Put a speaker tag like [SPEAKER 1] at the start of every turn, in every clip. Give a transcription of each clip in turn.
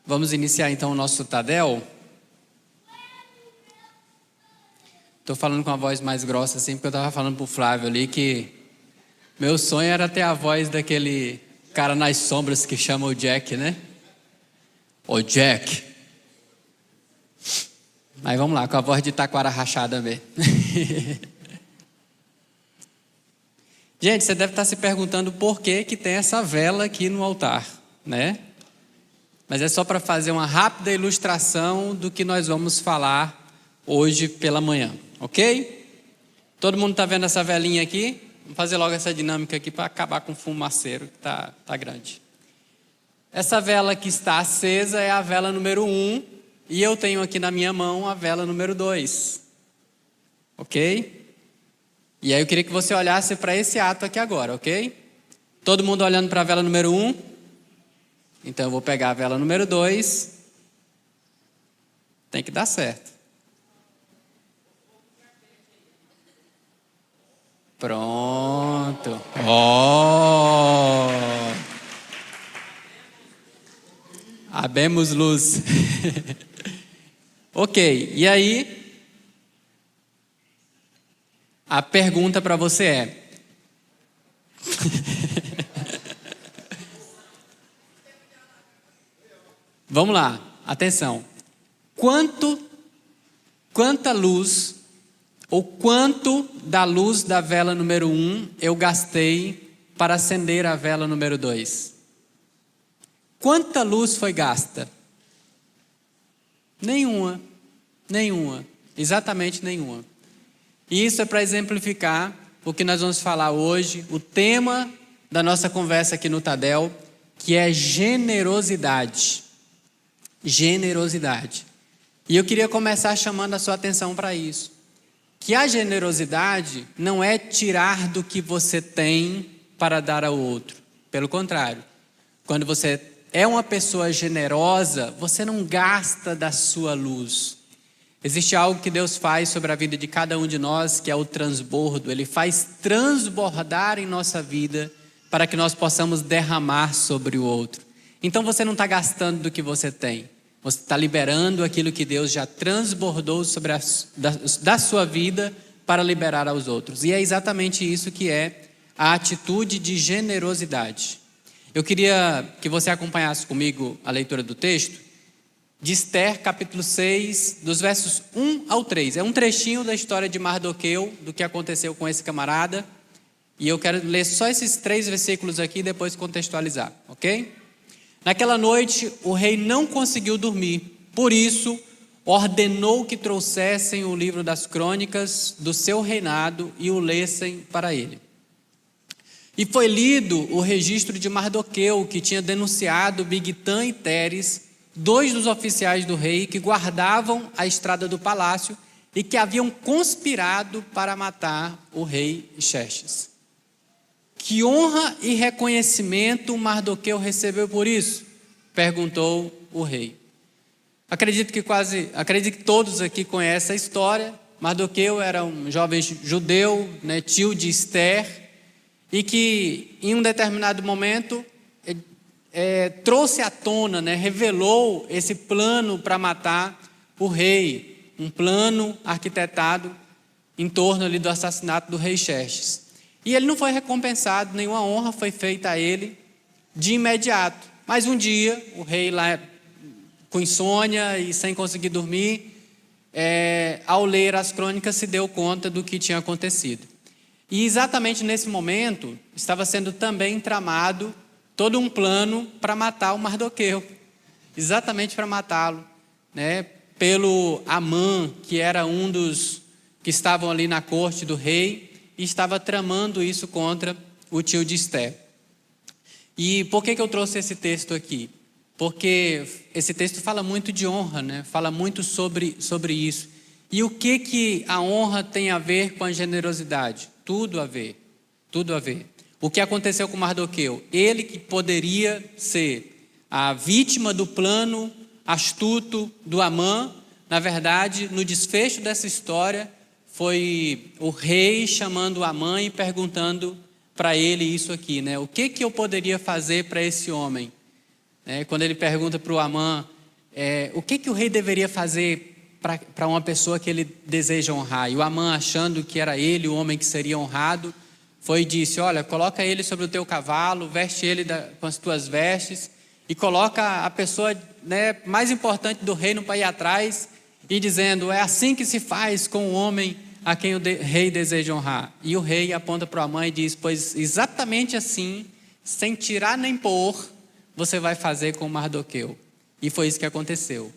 [SPEAKER 1] Vamos iniciar então o nosso Tadel. Estou falando com a voz mais grossa assim, porque eu estava falando para o Flávio ali que meu sonho era ter a voz daquele cara nas sombras que chama o Jack, né? Ô Jack. Mas vamos lá, com a voz de taquara rachada mesmo. Gente, você deve estar se perguntando por que tem essa vela aqui no altar, né? Mas é só para fazer uma rápida ilustração do que nós vamos falar hoje pela manhã, ok? Todo mundo está vendo essa velinha aqui? Vamos fazer logo essa dinâmica aqui para acabar com o fumaceiro que tá grande. Essa vela que está acesa é a vela número 1 e eu tenho aqui na minha mão a vela número 2, ok? E aí eu queria que você olhasse para esse ato aqui agora, ok? Todo mundo olhando para a vela número 1? Então eu vou pegar a vela número 2. Tem que dar certo. Pronto. Oh! Habemos luz. Ok, e aí a pergunta para você é: vamos lá, atenção. Quanta luz, ou quanto da luz da vela número 1 eu gastei para acender a vela número 2? Quanta luz foi gasta? Nenhuma, exatamente nenhuma. E isso é para exemplificar o que nós vamos falar hoje, o tema da nossa conversa aqui no Tadel, que é generosidade. Generosidade. E eu queria começar chamando a sua atenção para isso. Que a generosidade não é tirar do que você tem para dar ao outro. Pelo contrário, quando você é uma pessoa generosa, você não gasta da sua luz. Existe algo que Deus faz sobre a vida de cada um de nós, que é o transbordo. Ele faz transbordar em nossa vida para que nós possamos derramar sobre o outro. Então você não está gastando do que você tem. Você está liberando aquilo que Deus já transbordou sobre da sua vida para liberar aos outros. E é exatamente isso que é a atitude de generosidade. Eu queria que você acompanhasse comigo a leitura do texto de Esther, capítulo 6, dos versos 1 ao 3. É um trechinho da história de Mardoqueu, do que aconteceu com esse camarada. E eu quero ler só esses 3 versículos aqui e depois contextualizar, ok? Naquela noite, o rei não conseguiu dormir. Por isso, ordenou que trouxessem o livro das crônicas do seu reinado e o lessem para ele. E foi lido o registro de Mardoqueu, que tinha denunciado Bigtã e Teres, 2 dos oficiais do rei que guardavam a estrada do palácio e que haviam conspirado para matar o rei Xerxes. Que honra e reconhecimento Mardoqueu recebeu por isso? Perguntou o rei. Acredito que todos aqui conhecem a história. Mardoqueu era um jovem judeu, né, tio de Esther, e que em um determinado momento trouxe à tona, né, revelou esse plano para matar o rei, um plano arquitetado em torno ali do assassinato do rei Xerxes. E ele não foi recompensado, nenhuma honra foi feita a ele de imediato. Mas um dia, o rei lá com insônia e sem conseguir dormir, ao ler as crônicas se deu conta do que tinha acontecido. E exatamente nesse momento, estava sendo também tramado todo um plano para matar o Mardoqueu. Exatamente para matá-lo, né? Pelo Amã, que era um dos que estavam ali na corte do rei, e estava tramando isso contra o tio de Esther. E por que eu trouxe esse texto aqui? Porque esse texto fala muito de honra, né? Fala muito sobre isso. E o que a honra tem a ver com a generosidade? Tudo a ver. O que aconteceu com Mardoqueu? Ele que poderia ser a vítima do plano astuto do Amã, na verdade, no desfecho dessa história, foi o rei chamando Amã e perguntando para ele isso aqui, né? O que eu poderia fazer para esse homem? Quando ele pergunta para o Amã o que o rei deveria fazer para uma pessoa que ele deseja honrar. E o Amã, achando que era ele o homem que seria honrado, foi e disse: olha, coloca ele sobre o teu cavalo, veste ele com as tuas vestes e coloca a pessoa mais importante do reino para ir atrás, e dizendo: é assim que se faz com o homem a quem o rei deseja honrar. E o rei aponta para o Amã e diz: pois exatamente assim, sem tirar nem pôr, você vai fazer com o Mardoqueu. E foi isso que aconteceu.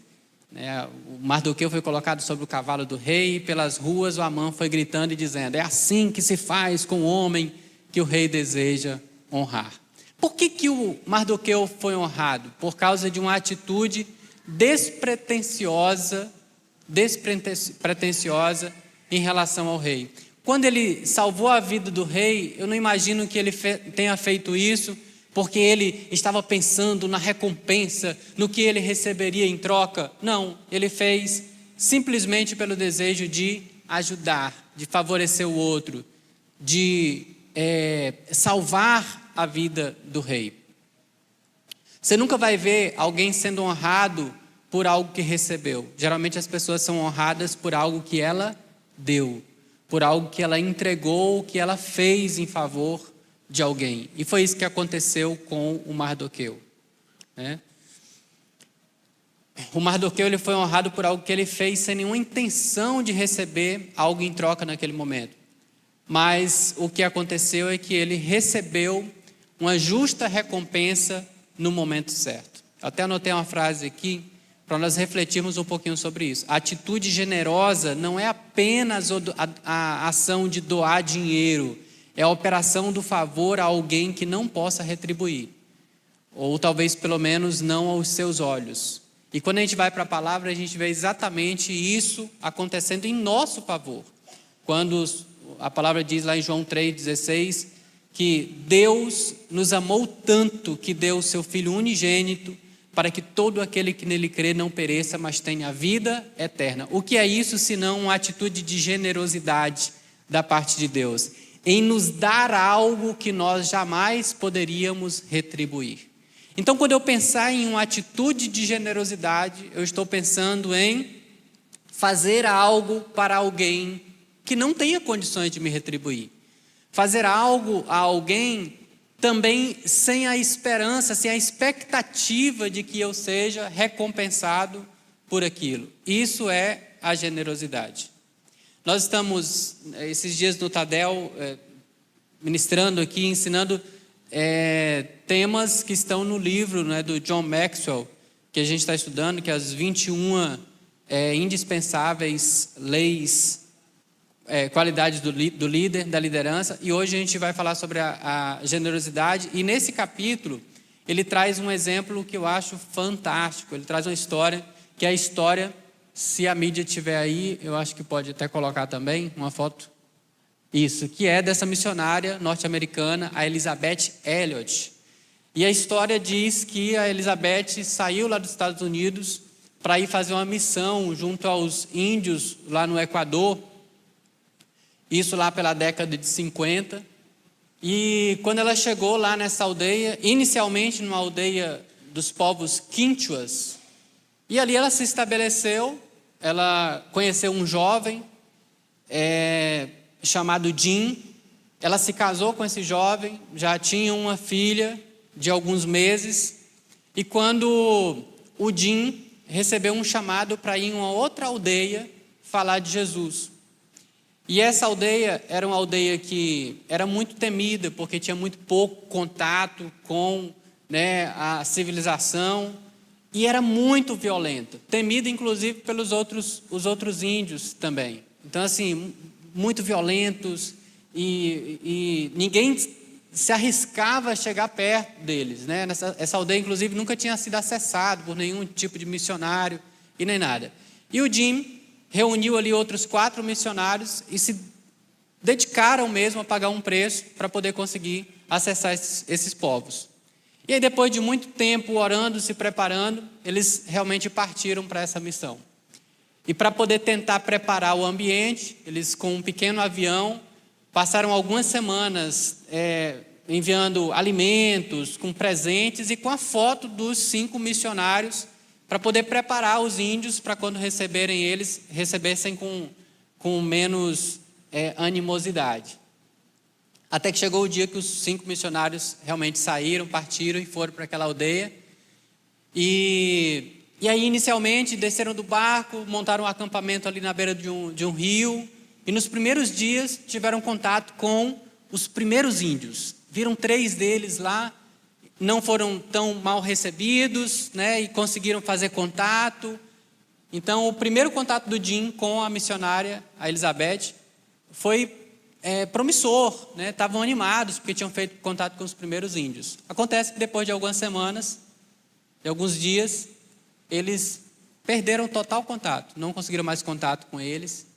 [SPEAKER 1] O Mardoqueu foi colocado sobre o cavalo do rei, e pelas ruas o Amã foi gritando e dizendo: é assim que se faz com o homem que o rei deseja honrar. Por que o Mardoqueu foi honrado? Por causa de uma atitude despretensiosa em relação ao rei. Quando ele salvou a vida do rei, eu não imagino que ele tenha feito isso porque ele estava pensando na recompensa, no que ele receberia em troca. Não, ele fez simplesmente pelo desejo de ajudar, de favorecer o outro, de salvar a vida do rei. Você nunca vai ver alguém sendo honrado por algo que recebeu. Geralmente as pessoas são honradas por algo que ela deu, por algo que ela entregou, que ela fez em favor de alguém. E foi isso que aconteceu com o Mardoqueu. O Mardoqueu, ele foi honrado por algo que ele fez sem nenhuma intenção de receber algo em troca naquele momento. Mas o que aconteceu é que ele recebeu uma justa recompensa no momento certo. Até anotei uma frase aqui para nós refletirmos um pouquinho sobre isso. A atitude generosa não é apenas a ação de doar dinheiro, é a operação do favor a alguém que não possa retribuir, ou talvez pelo menos não aos seus olhos. E quando a gente vai para a palavra, a gente vê exatamente isso acontecendo em nosso favor. Quando a palavra diz lá em João 3,16, que Deus nos amou tanto que deu o seu Filho unigênito, para que todo aquele que nele crê não pereça, mas tenha vida eterna. O que é isso, senão uma atitude de generosidade da parte de Deus, em nos dar algo que nós jamais poderíamos retribuir. Então, quando eu pensar em uma atitude de generosidade, eu estou pensando em fazer algo para alguém que não tenha condições de me retribuir. Fazer algo a alguém também sem a esperança, sem a expectativa de que eu seja recompensado por aquilo. Isso é a generosidade. Nós estamos, esses dias no Tadel, ministrando aqui, ensinando temas que estão no livro do John Maxwell, que a gente está estudando, que é as 21 indispensáveis leis, qualidades do líder, da liderança. E hoje a gente vai falar sobre a generosidade. E nesse capítulo, ele traz um exemplo que eu acho fantástico. Ele traz uma história, que é a história... Se a mídia tiver aí, eu acho que pode até colocar também uma foto. Isso, que é dessa missionária norte-americana, a Elizabeth Elliot. E a história diz que a Elizabeth saiu lá dos Estados Unidos para ir fazer uma missão junto aos índios lá no Equador. Isso lá pela década de 50. E quando ela chegou lá nessa aldeia, inicialmente numa aldeia dos povos Quinchuas, e ali ela se estabeleceu. Ela conheceu um jovem chamado Jim. Ela se casou com esse jovem, já tinha uma filha de alguns meses. E quando o Jim recebeu um chamado para ir em uma outra aldeia falar de Jesus. E essa aldeia era uma aldeia que era muito temida, porque tinha muito pouco contato com a civilização. E era muito violenta, temida inclusive pelos outros índios também. Então, assim, muito violentos, e ninguém se arriscava a chegar perto deles. Essa aldeia, inclusive, nunca tinha sido acessada por nenhum tipo de missionário e nem nada. E o Jim reuniu ali outros 4 missionários e se dedicaram mesmo a pagar um preço para poder conseguir acessar esses povos. E aí, depois de muito tempo orando, se preparando, eles realmente partiram para essa missão. E para poder tentar preparar o ambiente, eles com um pequeno avião, passaram algumas semanas enviando alimentos, com presentes e com a foto dos 5 missionários para poder preparar os índios para quando receberem eles, recebessem com menos animosidade. Até que chegou o dia que os 5 missionários realmente saíram, partiram e foram para aquela aldeia. E aí, inicialmente, desceram do barco, montaram um acampamento ali na beira de um rio. E nos primeiros dias, tiveram contato com os primeiros índios. Viram 3 deles lá, não foram tão mal recebidos, né, e conseguiram fazer contato. Então, o primeiro contato do Jim com a missionária, a Elizabeth, foi promissor, né? Estavam animados porque tinham feito contato com os primeiros índios. Acontece que depois de algumas semanas, de alguns dias, eles perderam total contato, não conseguiram mais contato com eles.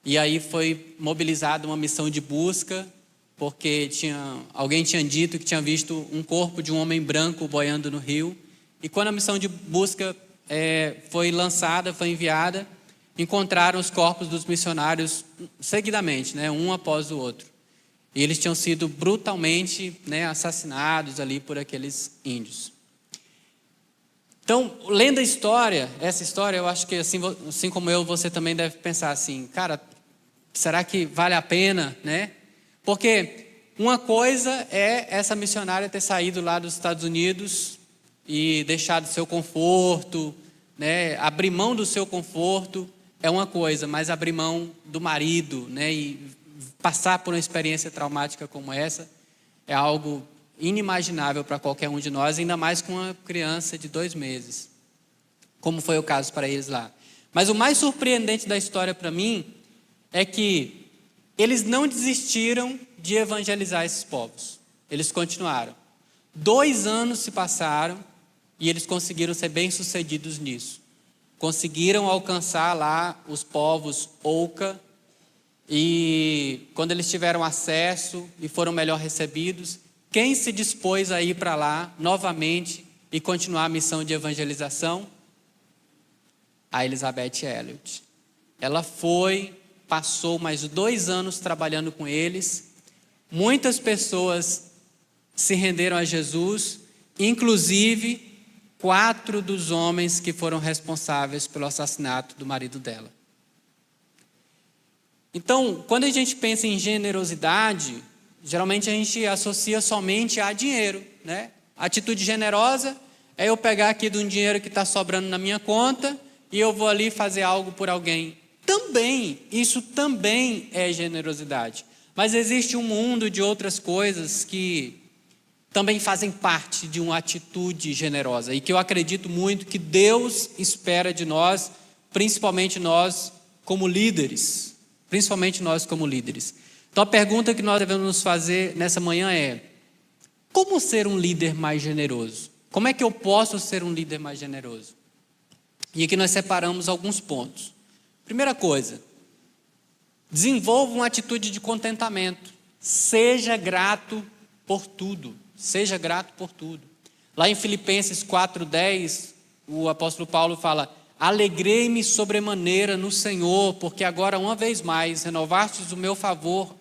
[SPEAKER 1] E aí foi mobilizada uma missão de busca, porque alguém tinha dito que tinha visto um corpo de um homem branco boiando no rio. E quando a missão de busca foi lançada, foi enviada, encontraram os corpos dos missionários seguidamente, né, um após o outro. E eles tinham sido brutalmente, né, assassinados ali por aqueles índios. Então, lendo a história, essa história, eu acho que assim como eu, você também deve pensar assim, cara, será que vale a pena, né? Porque uma coisa é essa missionária ter saído lá dos Estados Unidos e deixado seu conforto, né, abrir mão do seu conforto é uma coisa, mas abrir mão do marido, né, e passar por uma experiência traumática como essa é algo inimaginável para qualquer um de nós, ainda mais com uma criança de 2 meses, como foi o caso para eles lá. Mas o mais surpreendente da história para mim é que eles não desistiram de evangelizar esses povos. Eles continuaram. 2 anos se passaram e eles conseguiram ser bem-sucedidos nisso. Conseguiram alcançar lá os povos Oka, e quando eles tiveram acesso e foram melhor recebidos, quem se dispôs a ir para lá novamente e continuar a missão de evangelização? A Elizabeth Elliot. Ela passou mais 2 anos trabalhando com eles. Muitas pessoas se renderam a Jesus, inclusive 4 dos homens que foram responsáveis pelo assassinato do marido dela. Então, quando a gente pensa em generosidade, geralmente a gente associa somente a dinheiro, né? A atitude generosa é eu pegar aqui de um dinheiro que está sobrando na minha conta e eu vou ali fazer algo por alguém. Isso também é generosidade. Mas existe um mundo de outras coisas que também fazem parte de uma atitude generosa e que eu acredito muito que Deus espera de nós, principalmente nós como líderes. Então a pergunta que nós devemos nos fazer nessa manhã é: como ser um líder mais generoso? Como é que eu posso ser um líder mais generoso? E aqui nós separamos alguns pontos. Primeira coisa, desenvolva uma atitude de contentamento. Seja grato por tudo. Seja grato por tudo. Lá em Filipenses 4:10, o apóstolo Paulo fala: alegrei-me sobremaneira no Senhor, porque agora uma vez mais renovastes o meu favor,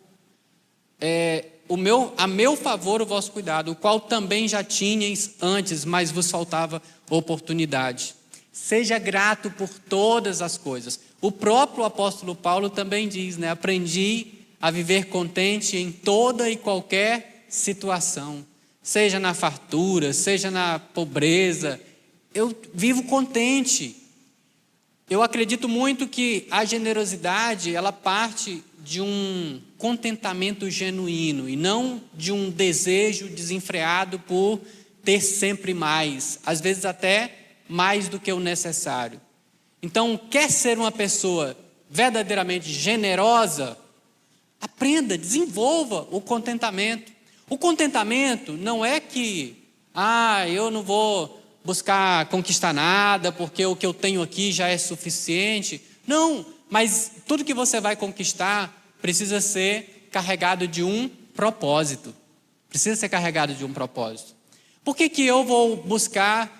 [SPEAKER 1] a meu favor o vosso cuidado, o qual também já tinhais antes, mas vos faltava oportunidade. Seja grato por todas as coisas. O próprio apóstolo Paulo também diz, né? Aprendi a viver contente em toda e qualquer situação. Seja na fartura, seja na pobreza, eu vivo contente. Eu acredito muito que a generosidade, ela parte de um contentamento genuíno e não de um desejo desenfreado por ter sempre mais, às vezes até mais do que o necessário. Então, quer ser uma pessoa verdadeiramente generosa? Aprenda, desenvolva o contentamento. O contentamento não é que, eu não vou buscar conquistar nada, porque o que eu tenho aqui já é suficiente. Não, mas tudo que você vai conquistar precisa ser carregado de um propósito. Por que eu vou buscar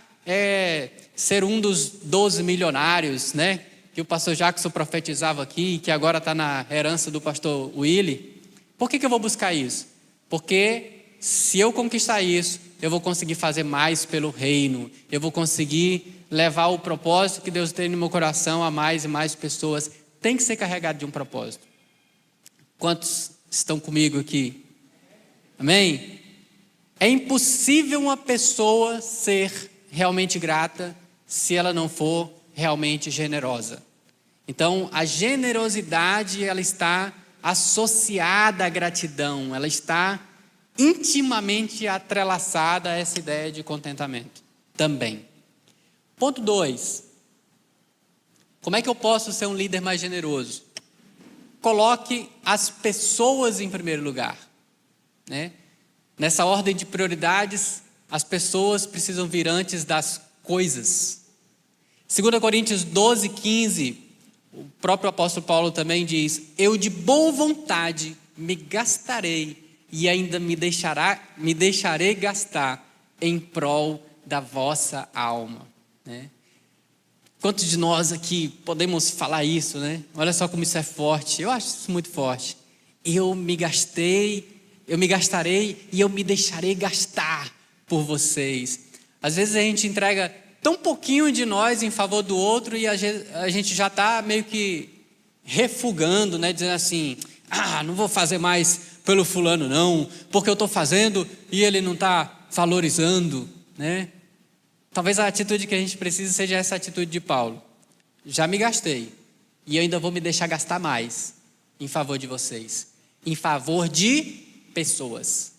[SPEAKER 1] ser um dos 12 milionários, né? Que o pastor Jackson profetizava aqui, que agora está na herança do pastor Willy? Por que eu vou buscar isso? Porque se eu conquistar isso, eu vou conseguir fazer mais pelo reino, eu vou conseguir levar o propósito que Deus tem no meu coração a mais e mais pessoas. Tem que ser carregado de um propósito. Quantos estão comigo aqui? Amém? É impossível uma pessoa ser realmente grata se ela não for realmente generosa. Então, a generosidade, ela está associada à gratidão, ela está intimamente atrelaçada a essa ideia de contentamento também. Ponto 2. Como é que eu posso ser um líder mais generoso? Coloque as pessoas em primeiro lugar, né? Nessa ordem de prioridades, as pessoas precisam vir antes das coisas. 2 Coríntios 12, 15, o próprio apóstolo Paulo também diz: eu de boa vontade me gastarei e ainda me deixarei gastar em prol da vossa alma, né? Quantos de nós aqui podemos falar isso, né? Olha só como isso é forte. Eu acho isso muito forte. Eu me gastarei e eu me deixarei gastar por vocês. Às vezes a gente entrega tão pouquinho de nós em favor do outro e a gente já está meio que refugando, né? Dizendo assim: não vou fazer mais pelo fulano não, porque eu estou fazendo e ele não está valorizando, né? Talvez a atitude que a gente precisa seja essa atitude de Paulo. Já me gastei e eu ainda vou me deixar gastar mais em favor de vocês, em favor de pessoas.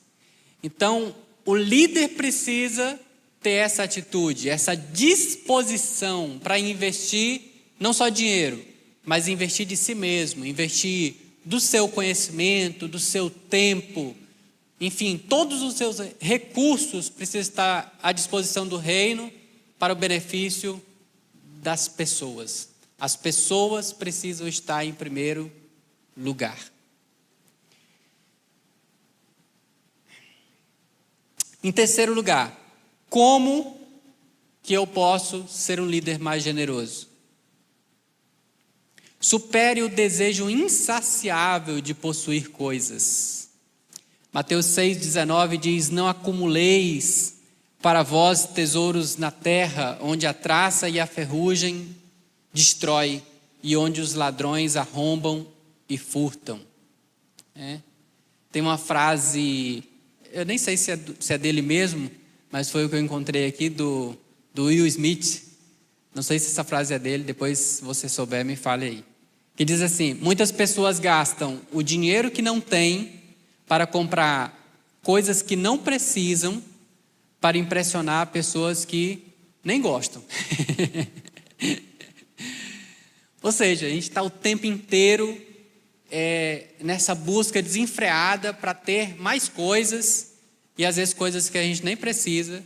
[SPEAKER 1] Então, o líder precisa ter essa atitude, essa disposição para investir não só dinheiro, mas investir de si mesmo, investir do seu conhecimento, do seu tempo, enfim, todos os seus recursos precisam estar à disposição do reino para o benefício das pessoas. As pessoas precisam estar em primeiro lugar. Em terceiro lugar, como que eu posso ser um líder mais generoso? Supere o desejo insaciável de possuir coisas. Mateus 6,19 diz: não acumuleis para vós tesouros na terra, onde a traça e a ferrugem destrói, e onde os ladrões arrombam e furtam. Tem uma frase, eu nem sei se é dele mesmo, mas foi o que eu encontrei aqui, do Will Smith. Não sei se essa frase é dele, depois se você souber me fale aí. Que diz assim: muitas pessoas gastam o dinheiro que não têm para comprar coisas que não precisam para impressionar pessoas que nem gostam. Ou seja, a gente está o tempo inteiro nessa busca desenfreada para ter mais coisas e às vezes coisas que a gente nem precisa,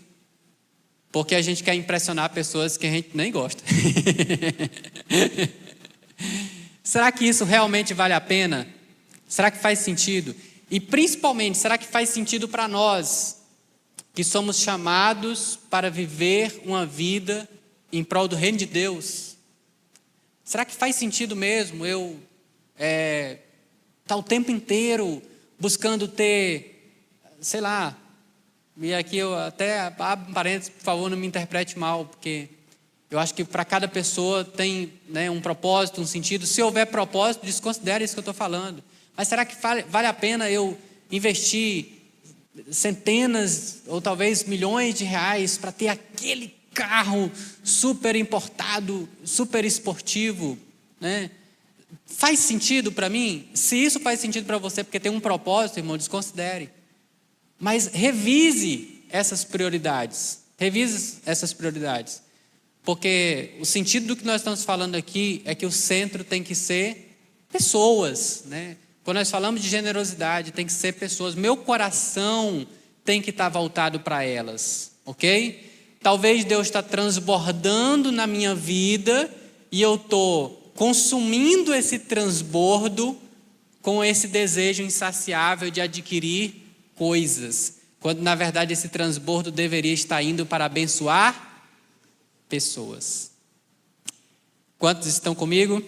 [SPEAKER 1] porque a gente quer impressionar pessoas que a gente nem gosta. Será que isso realmente vale a pena? Será que faz sentido? E principalmente, será que faz sentido para nós, que somos chamados para viver uma vida em prol do reino de Deus? Será que faz sentido mesmo eu estar o tempo inteiro buscando ter, sei lá, e aqui eu até abro um parênteses, por favor, não me interprete mal, porque eu acho que para cada pessoa tem, né, um propósito, um sentido. Se houver propósito, desconsidere isso que eu estou falando. Mas será que vale a pena eu investir centenas ou talvez milhões de reais para ter aquele carro super importado, super esportivo, né? Faz sentido para mim? Se isso faz sentido para você porque tem um propósito, irmão, desconsidere. Mas revise essas prioridades. Porque o sentido do que nós estamos falando aqui é que o centro tem que ser pessoas, né? Quando nós falamos de generosidade, tem que ser pessoas. Meu coração tem que estar voltado para elas, ok? Talvez Deus está transbordando na minha vida e eu estou consumindo esse transbordo com esse desejo insaciável de adquirir coisas, quando na verdade esse transbordo deveria estar indo para abençoar pessoas. Quantos estão comigo?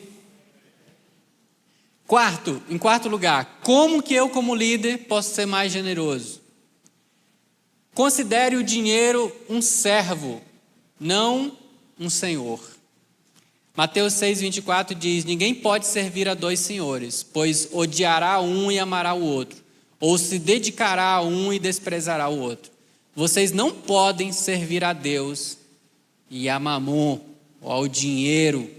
[SPEAKER 1] Em quarto lugar, como que eu como líder posso ser mais generoso? Considere o dinheiro um servo, não um senhor. Mateus 6,24 diz: ninguém pode servir a 2 senhores, pois odiará um e amará o outro, ou se dedicará a um e desprezará o outro. Vocês não podem servir a Deus e a Mamon, ou ao dinheiro.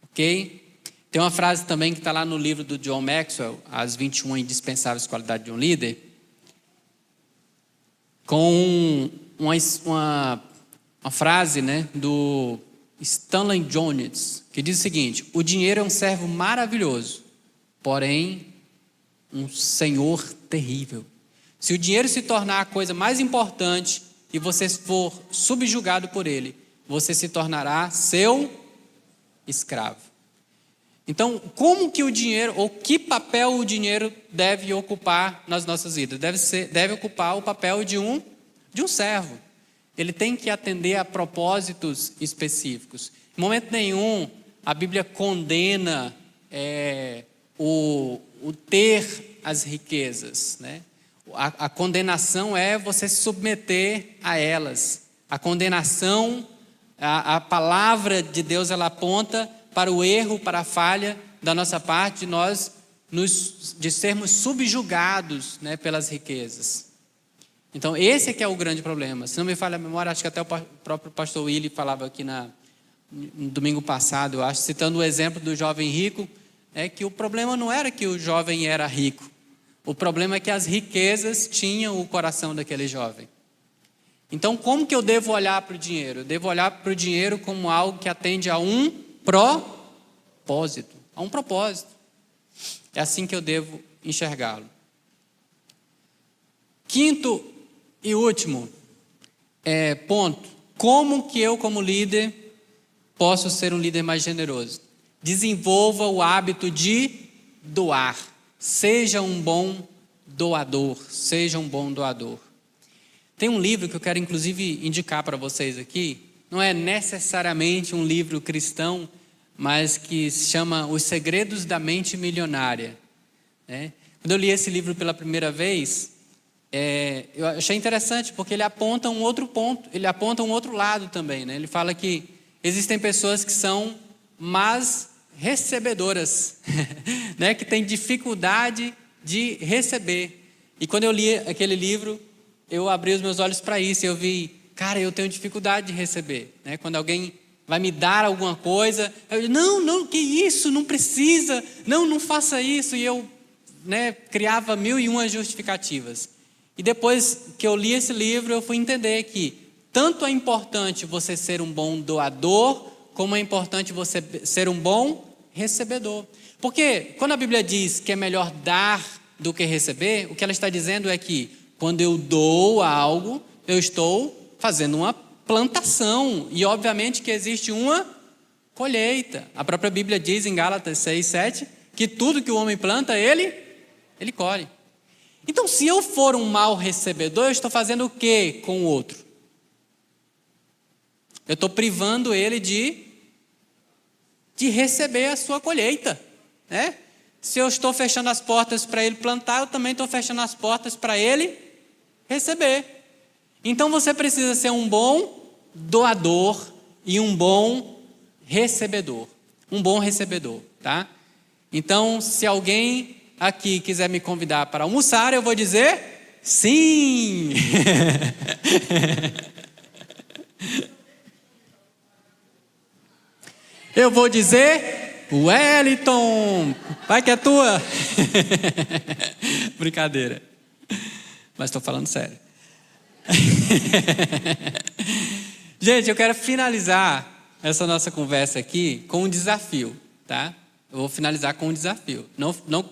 [SPEAKER 1] Ok? Tem uma frase também que está lá no livro do John Maxwell, As 21 Indispensáveis Qualidades de um Líder, com uma frase, né, do Stanley Jones, que diz o seguinte: o dinheiro é um servo maravilhoso, porém um senhor terrível. Se o dinheiro se tornar a coisa mais importante e você for subjugado por ele, você se tornará seu escravo. Então, como que o dinheiro, ou que papel o dinheiro deve ocupar nas nossas vidas? Deve ocupar o papel de um servo. Ele tem que atender a propósitos específicos. Em momento nenhum, a Bíblia condena o ter as riquezas, né? A condenação é você se submeter a elas. A condenação, a palavra de Deus, ela aponta para o erro, para a falha da nossa parte, de sermos subjugados, né, pelas riquezas. Então, esse é que é o grande problema. Se não me falha a memória, acho que até o próprio pastor Willy falava aqui no domingo passado, eu acho, citando o exemplo do jovem rico, que o problema não era que o jovem era rico. O problema é que as riquezas tinham o coração daquele jovem. Então, como que eu devo olhar para o dinheiro? Eu devo olhar para o dinheiro como algo que atende a um propósito. A um propósito. É assim que eu devo enxergá-lo. Quinto e último ponto. Como que eu, como líder, posso ser um líder mais generoso? Desenvolva o hábito de doar. Seja um bom doador. Seja um bom doador. Tem um livro que eu quero inclusive indicar para vocês aqui. Não é necessariamente um livro cristão, mas que se chama Os Segredos da Mente Milionária. Quando eu li esse livro pela primeira vez, eu achei interessante, porque ele aponta um outro ponto, ele aponta um outro lado também, né? Ele fala que existem pessoas que são más recebedoras, né? Que têm dificuldade de receber. E quando eu li aquele livro, eu abri os meus olhos para isso, e eu vi, cara, eu tenho dificuldade de receber, né? Quando alguém vai me dar alguma coisa, eu digo, não, que isso, não precisa, não faça isso, e eu, né, criava 1001 justificativas. E depois que eu li esse livro, eu fui entender que tanto é importante você ser um bom doador, como é importante você ser um bom recebedor. Porque quando a Bíblia diz que é melhor dar do que receber, o que ela está dizendo é que quando eu dou algo, eu estou fazendo uma plantação. E obviamente que existe uma colheita. A própria Bíblia diz em Gálatas 6:7 que tudo que o homem planta, ele colhe. Então, se eu for um mau recebedor, eu estou fazendo o quê com o outro? Eu estou privando ele de receber a sua colheita, né? Se eu estou fechando as portas para ele plantar, eu também estou fechando as portas para ele receber. Então, você precisa ser um bom doador e um bom recebedor. Um bom recebedor, tá? Então, se alguém aqui quiser me convidar para almoçar, eu vou dizer sim. Eu vou dizer Wellington, vai que é tua. Brincadeira, mas estou falando sério. Gente, eu quero finalizar essa nossa conversa aqui com um desafio, tá? Eu vou finalizar com um desafio.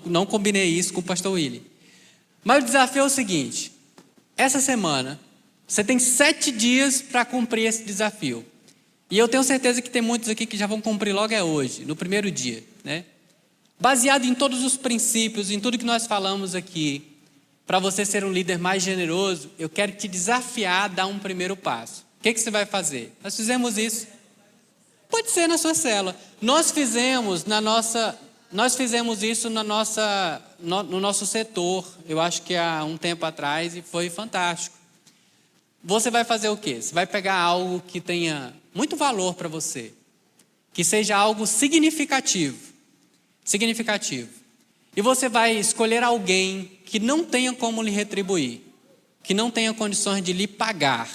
[SPEAKER 1] Não combinei isso com o pastor Willy. Mas o desafio é o seguinte: essa semana, você tem 7 dias para cumprir esse desafio. E eu tenho certeza que tem muitos aqui que já vão cumprir logo hoje, no primeiro dia, né? Baseado em todos os princípios, em tudo que nós falamos aqui, para você ser um líder mais generoso, eu quero te desafiar a dar um primeiro passo. O que você vai fazer? Nós fizemos isso. Pode ser na sua célula. Nós fizemos na nossa nós fizemos isso no nosso setor, eu acho que há um tempo atrás, e foi fantástico. Você vai fazer o quê? Você vai pegar algo que tenha muito valor para você, que seja algo significativo. E você vai escolher alguém que não tenha como lhe retribuir, que não tenha condições de lhe pagar,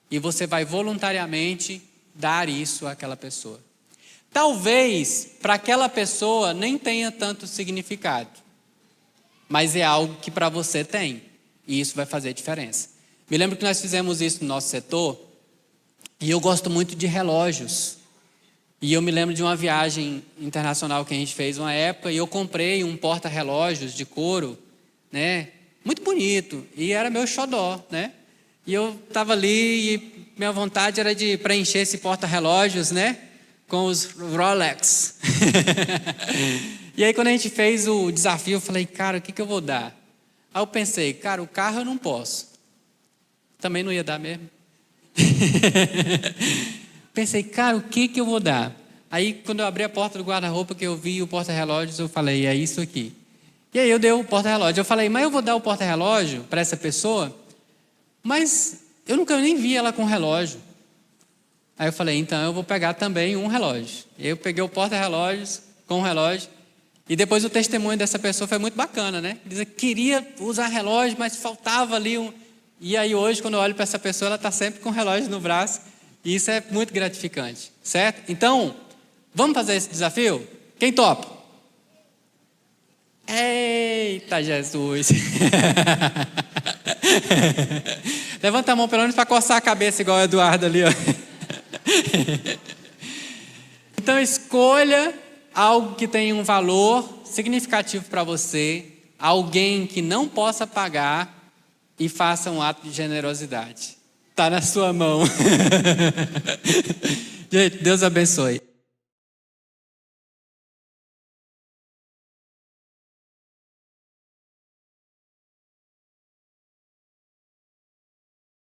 [SPEAKER 1] e você vai voluntariamente dar isso àquela pessoa. Talvez para aquela pessoa nem tenha tanto significado, mas é algo que para você tem, e isso vai fazer diferença. Me lembro que nós fizemos isso no nosso setor, e eu gosto muito de relógios. E eu me lembro de uma viagem internacional que a gente fez uma época, e eu comprei um porta-relógios de couro, né? Muito bonito, e era meu xodó, né? E eu estava ali, e minha vontade era de preencher esse porta-relógios, né? Com os Rolex. E aí quando a gente fez o desafio, eu falei, cara, o que eu vou dar? Aí eu pensei, cara, o carro eu não posso. Também não ia dar mesmo. Pensei, cara, o que eu vou dar? Aí quando eu abri a porta do guarda-roupa, que eu vi o porta-relógios, eu falei, é isso aqui. E aí eu dei o porta-relógio. Eu falei, mas eu vou dar o porta-relógio para essa pessoa, mas eu nunca nem vi ela com relógio. Aí eu falei, então eu vou pegar também um relógio. Eu peguei o porta-relógios com o relógio, e depois o testemunho dessa pessoa foi muito bacana, né? Diz que queria usar relógio, mas faltava ali um... E aí hoje, quando eu olho para essa pessoa, ela está sempre com o relógio no braço, e isso é muito gratificante, certo? Então, vamos fazer esse desafio? Quem topa? Eita Jesus! Levanta a mão pelo menos para coçar a cabeça igual o Eduardo ali, ó. Então escolha algo que tenha um valor significativo para você, alguém que não possa pagar, e faça um ato de generosidade. Está na sua mão. Gente, Deus abençoe.